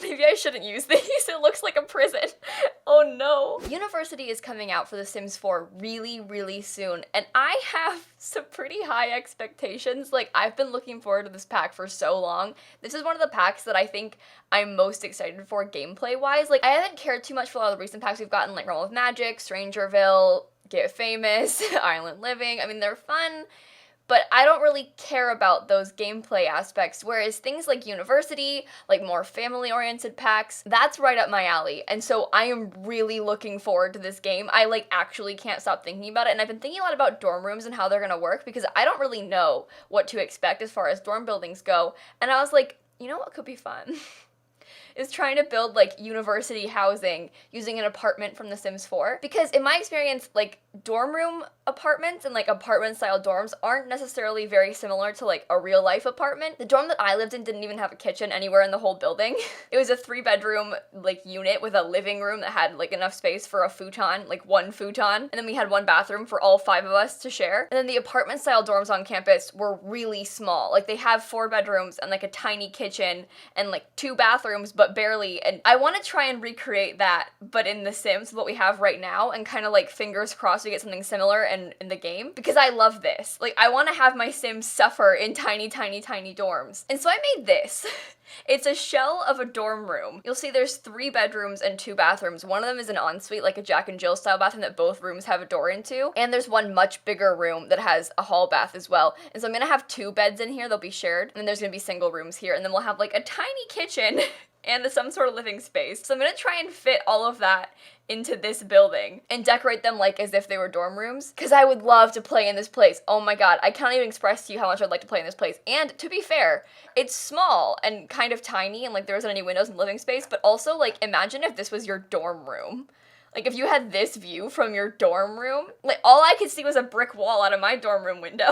Maybe I shouldn't use these, it looks like a prison. Oh no. University is coming out for The Sims 4 really, really soon, and I have some pretty high expectations. Like, I've been looking forward to this pack for so long. This is one of the packs that I think I'm most excited for gameplay-wise. Like, I haven't cared too much for a lot of the recent packs we've gotten, like Realm of Magic, Strangerville, Get Famous, Island Living. I mean, they're fun, but I don't really care about those gameplay aspects, whereas things like University, like more family-oriented packs, that's right up my alley, and so I am really looking forward to this game. I, like, actually can't stop thinking about it, and I've been thinking a lot about dorm rooms and how they're gonna work, because I don't really know what to expect as far as dorm buildings go, and I was like, you know what could be fun? Is trying to build, like, university housing using an apartment from The Sims 4. Because in my experience, like, dorm room apartments and, like, apartment-style dorms aren't necessarily very similar to, like, a real-life apartment. The dorm that I lived in didn't even have a kitchen anywhere in the whole building. It was a 3-bedroom, like, unit with a living room that had, like, enough space for a futon, like, one futon, and then we had one bathroom for all 5 of us to share. And then the apartment-style dorms on campus were really small. Like, they have 4 bedrooms and, like, a tiny kitchen and, like, 2 bathrooms, but barely, and I want to try and recreate that, but in The Sims, what we have right now, and kind of, like, fingers crossed we get something similar in the game, because I love this. Like, I want to have my Sims suffer in tiny, tiny, tiny dorms. And so I made this. It's a shell of a dorm room. You'll see there's 3 bedrooms and 2 bathrooms. One of them is an ensuite, like a Jack and Jill style bathroom that both rooms have a door into. And there's one much bigger room that has a hall bath as well. And so I'm gonna have 2 beds in here, they'll be shared. And then there's gonna be single rooms here. And then we'll have like a tiny kitchen and some sort of living space. So I'm gonna try and fit all of that into this building and decorate them like as if they were dorm rooms, because I would love to play in this place. Oh my god, I can't even express to you how much I'd like to play in this place. And to be fair, it's small and kind of tiny and like there isn't any windows in the living space, but also like imagine if this was your dorm room. Like if you had this view from your dorm room, like all I could see was a brick wall out of my dorm room window.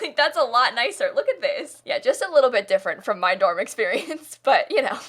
Like that's a lot nicer. Look at this. Yeah, just a little bit different from my dorm experience, but you know.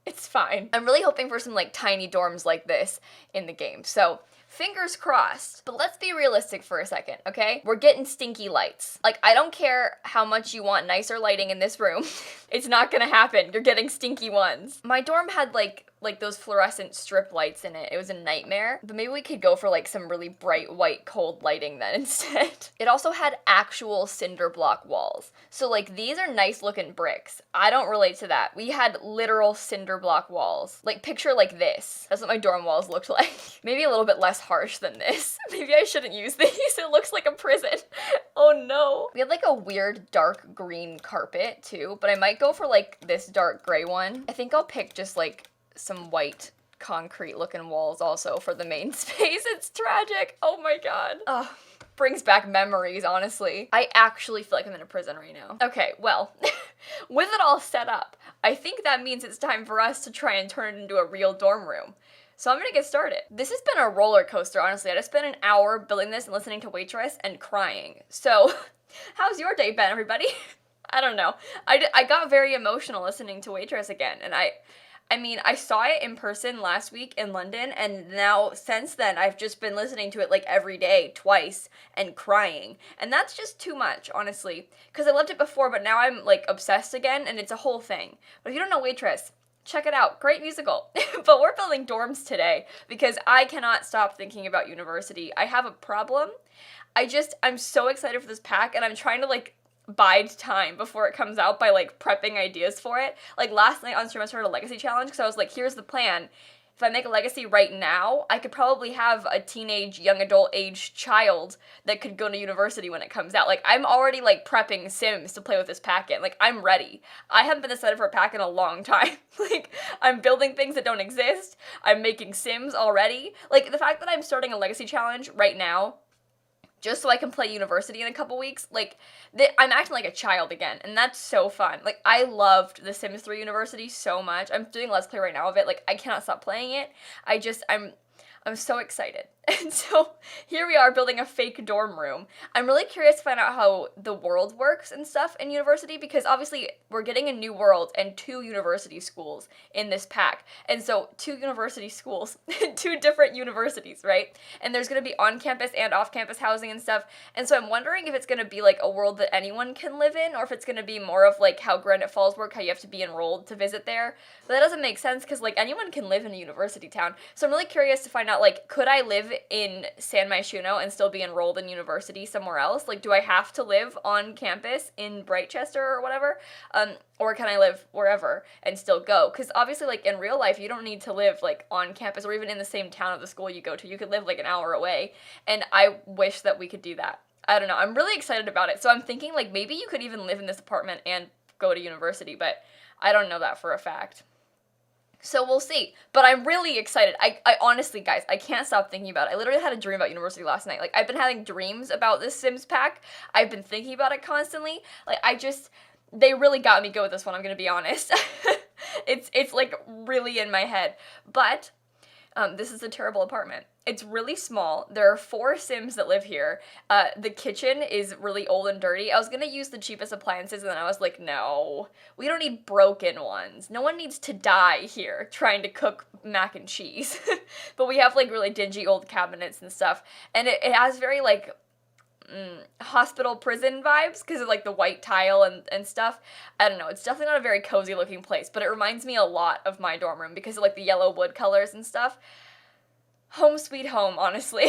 It's fine. I'm really hoping for some like tiny dorms like this in the game, so fingers crossed. But let's be realistic for a second, okay? We're getting stinky lights. Like, I don't care how much you want nicer lighting in this room. It's not gonna happen. You're getting stinky ones. My dorm had like those fluorescent strip lights in it. It was a nightmare. But maybe we could go for like some really bright white cold lighting then instead. It also had actual cinder block walls. So like these are nice looking bricks. I don't relate to that. We had literal cinder block walls. Like picture like this. That's what my dorm walls looked like. Maybe a little bit less harsh than this. Maybe I shouldn't use these. It looks like a prison. Oh no. We had like a weird dark green carpet too, but I might go for like this dark gray one. I think I'll pick just like some white concrete looking walls also for the main space. It's tragic. Oh my god. Ugh. Brings back memories, honestly. I actually feel like I'm in a prison right now. Okay, well, with it all set up, I think that means it's time for us to try and turn it into a real dorm room. So I'm gonna get started. This has been a roller coaster, honestly. I just spent an hour building this and listening to Waitress and crying. So, how's your day been, everybody? I don't know. I got very emotional listening to Waitress again, and I mean, I saw it in person last week in London, and now since then I've just been listening to it like every day, twice, and crying. And that's just too much, honestly. Because I loved it before, but now I'm like obsessed again, and it's a whole thing. But if you don't know Waitress, check it out. Great musical. But we're building dorms today because I cannot stop thinking about university. I have a problem. I'm so excited for this pack, and I'm trying to like bide time before it comes out by like prepping ideas for it. Like last night on stream I started a legacy challenge because I was like, here's the plan. If I make a legacy right now, I could probably have a teenage, young adult age child that could go to university when it comes out. Like I'm already like prepping Sims to play with this pack in. Like I'm ready. I haven't been excited for a pack in a long time. Like I'm building things that don't exist. I'm making Sims already. Like the fact that I'm starting a legacy challenge right now just so I can play university in a couple weeks, like, I'm acting like a child again, and that's so fun. Like, I loved The Sims 3 University so much. I'm doing a Let's Play right now of it. Like, I cannot stop playing it. I'm so excited. And so here we are building a fake dorm room. I'm really curious to find out how the world works and stuff in university, because obviously we're getting a new world and 2 university schools in this pack. And so 2 university schools, 2 different universities, right? And there's going to be on-campus and off-campus housing and stuff. And so I'm wondering if it's going to be like a world that anyone can live in, or if it's going to be more of like how Granite Falls work, how you have to be enrolled to visit there. But that doesn't make sense because like anyone can live in a university town. So I'm really curious to find out, like, could I live in San Myshuno and still be enrolled in university somewhere else? Like, do I have to live on campus in Brightchester or whatever? Or can I live wherever and still go? Because obviously, like, in real life, you don't need to live, like, on campus or even in the same town of the school you go to. You could live, like, an hour away, and I wish that we could do that. I don't know. I'm really excited about it. So I'm thinking, like, maybe you could even live in this apartment and go to university, but I don't know that for a fact. So we'll see. But I'm really excited. I honestly, guys, I can't stop thinking about it. I literally had a dream about university last night. Like, I've been having dreams about this Sims pack. I've been thinking about it constantly. Like, they really got me good with this one, I'm gonna be honest. It's like really in my head. But this is a terrible apartment. It's really small. There are 4 Sims that live here. The kitchen is really old and dirty. I was gonna use the cheapest appliances, and then I was like, no, we don't need broken ones. No one needs to die here trying to cook mac and cheese. But we have like really dingy old cabinets and stuff, and it has very like hospital prison vibes because of like the white tile and stuff. I don't know, it's definitely not a very cozy looking place, but it reminds me a lot of my dorm room because of like the yellow wood colors and stuff. Home sweet home, honestly.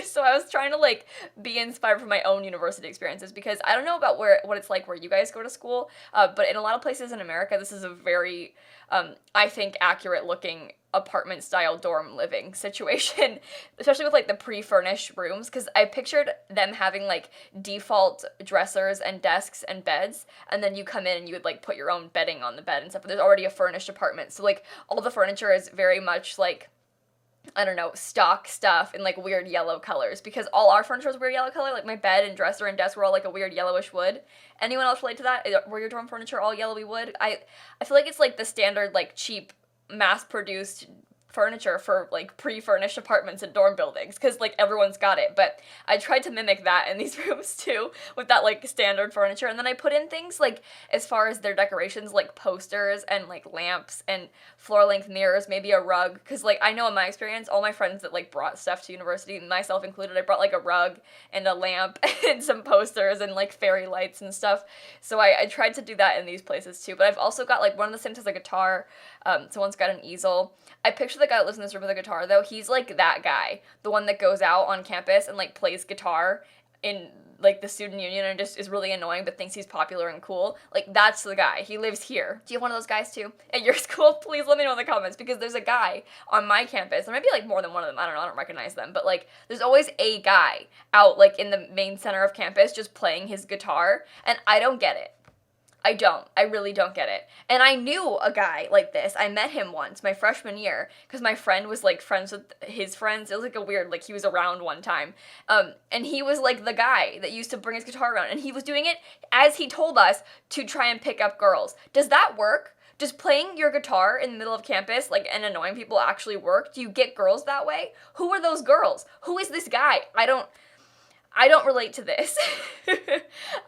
So I was trying to like be inspired from my own university experiences, because I don't know about what it's like where you guys go to school, but in a lot of places in America, this is a very, I think, accurate looking apartment style dorm living situation, especially with like the pre-furnished rooms, because I pictured them having like default dressers and desks and beds, and then you come in and you would like put your own bedding on the bed and stuff, but there's already a furnished apartment, so like all the furniture is very much like, I don't know, stock stuff in like weird yellow colors, because all our furniture is weird yellow color. Like my bed and dresser and desk were all like a weird yellowish wood. Anyone else relate to that? Were your dorm furniture all yellowy wood? I feel like it's like the standard like cheap mass-produced furniture for like pre-furnished apartments and dorm buildings, because like everyone's got it. But I tried to mimic that in these rooms too, with that like standard furniture, and then I put in things like, as far as their decorations, like posters and like lamps and floor-length mirrors, maybe a rug, because like I know in my experience, all my friends that like brought stuff to university, myself included, I brought like a rug and a lamp and some posters and like fairy lights and stuff. So I tried to do that in these places too. But I've also got like, one of the Sims has a guitar, someone's got an easel. I picture the guy that lives in this room with a guitar, though. He's like that guy, the one that goes out on campus and like plays guitar in like the student union and just is really annoying but thinks he's popular and cool. Like, that's the guy. He lives here. Do you have one of those guys too at your school? Please let me know in the comments, because there's a guy on my campus. There might be like more than one of them. I don't know. I don't recognize them. But like, there's always a guy out like in the main center of campus just playing his guitar, and I don't get it. I don't. I really don't get it. And I knew a guy like this. I met him once, my freshman year, because my friend was, like, friends with his friends. It was, like, a weird, like, he was around one time. And he was, like, the guy that used to bring his guitar around. And he was doing it, as he told us, to try and pick up girls. Does that work? Does playing your guitar in the middle of campus, like, and annoying people actually work? Do you get girls that way? Who are those girls? Who is this guy? I don't relate to this.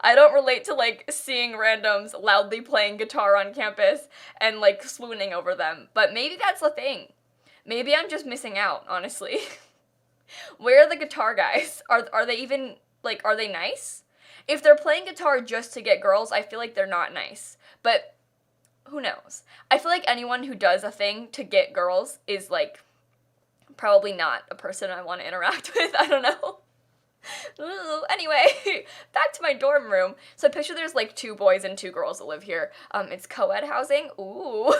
I don't relate to, like, seeing randoms loudly playing guitar on campus and, like, swooning over them. But maybe that's the thing. Maybe I'm just missing out, honestly. Where are the guitar guys? Are they even, like, are they nice? If they're playing guitar just to get girls, I feel like they're not nice. But who knows? I feel like anyone who does a thing to get girls is, like, probably not a person I want to interact with. I don't know. Anyway, back to my dorm room. So I picture there's like 2 boys and 2 girls that live here. It's co-ed housing. Ooh.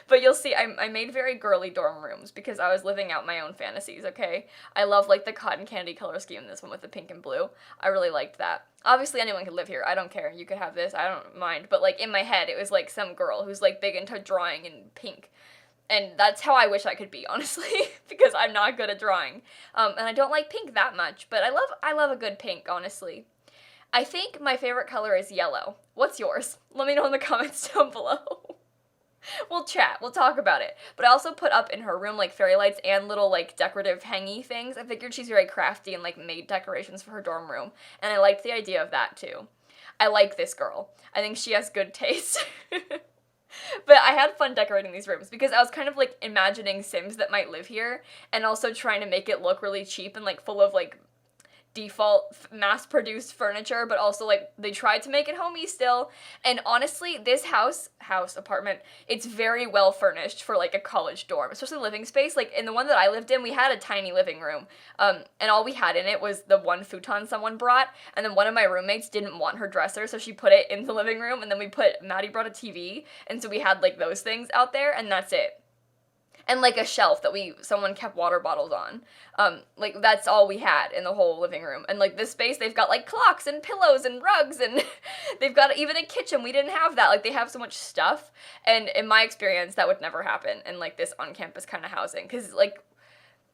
But you'll see, I made very girly dorm rooms because I was living out my own fantasies, okay? I love like the cotton candy color scheme in this one with the pink and blue. I really liked that. Obviously anyone could live here. I don't care. You could have this. I don't mind. But like in my head, it was like some girl who's like big into drawing in pink. And that's how I wish I could be, honestly, because I'm not good at drawing. And I don't like pink that much, but I love a good pink, honestly. I think my favorite color is yellow. What's yours? Let me know in the comments down below. We'll chat, we'll talk about it. But I also put up in her room like fairy lights and little like decorative hangy things. I figured she's very crafty and like made decorations for her dorm room. And I liked the idea of that too. I like this girl. I think she has good taste. But I had fun decorating these rooms because I was kind of like imagining Sims that might live here and also trying to make it look really cheap and like full of like default mass-produced furniture, but also like they tried to make it homey still. And honestly, this apartment, it's very well furnished for like a college dorm, especially living space. Like in the one that I lived in, we had a tiny living room, and all we had in it was the one futon someone brought, and then one of my roommates didn't want her dresser, so she put it in the living room, and then Maddie brought a TV, and so we had like those things out there, and that's it. And like a shelf that someone kept water bottles on. Like that's all we had in the whole living room. And like this space, they've got like clocks and pillows and rugs and they've got even a kitchen. We didn't have that. Like they have so much stuff. And in my experience, that would never happen in like this on-campus kind of housing. Cause like,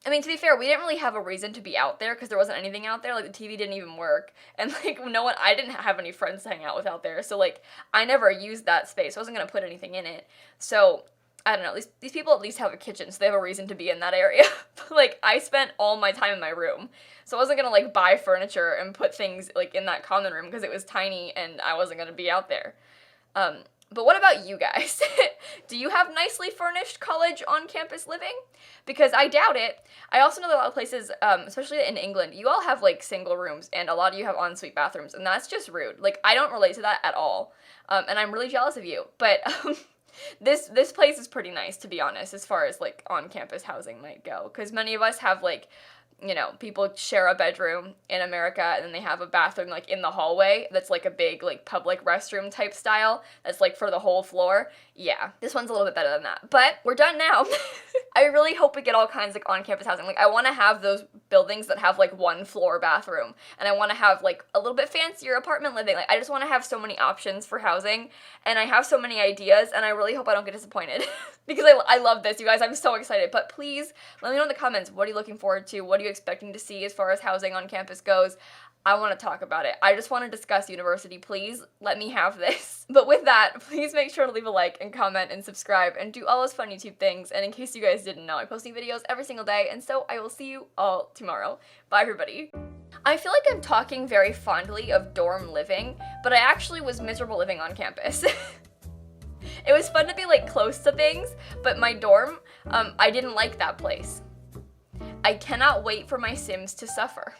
I mean, to be fair, we didn't really have a reason to be out there because there wasn't anything out there. Like the TV didn't even work. And like I didn't have any friends to hang out with out there. So like I never used that space. I wasn't going to put anything in it. So I don't know, these people at least have a kitchen, so they have a reason to be in that area. But, like, I spent all my time in my room, so I wasn't gonna, like, buy furniture and put things, like, in that common room, because it was tiny, and I wasn't gonna be out there. But what about you guys? Do you have nicely furnished college on-campus living? Because I doubt it. I also know that a lot of places, especially in England, you all have, like, single rooms, and a lot of you have ensuite bathrooms, and that's just rude. Like, I don't relate to that at all, and I'm really jealous of you, but, This place is pretty nice, to be honest, as far as, like, on-campus housing might go, because many of us have, like, you know, people share a bedroom in America, and then they have a bathroom, like, in the hallway that's, like, a big, like, public restroom type style that's, like, for the whole floor. Yeah, this one's a little bit better than that, but we're done now. I really hope we get all kinds of, like, on-campus housing. Like, I want to have those buildings that have, like, one floor bathroom, and I want to have, like, a little bit fancier apartment living. Like, I just want to have so many options for housing, and I have so many ideas, and I really hope I don't get disappointed. Because I love this, you guys. I'm so excited. But please, let me know in the comments, what are you looking forward to? What are you expecting to see as far as housing on campus goes? I want to talk about it. I just want to discuss university. Please let me have this. But with that, please make sure to leave a like and comment and subscribe and do all those fun YouTube things. And in case you guys didn't know, I post new videos every single day, and so I will see you all tomorrow. Bye, everybody. I feel like I'm talking very fondly of dorm living, but I actually was miserable living on campus. It was fun to be, like, close to things, but my dorm, I didn't like that place. I cannot wait for my Sims to suffer.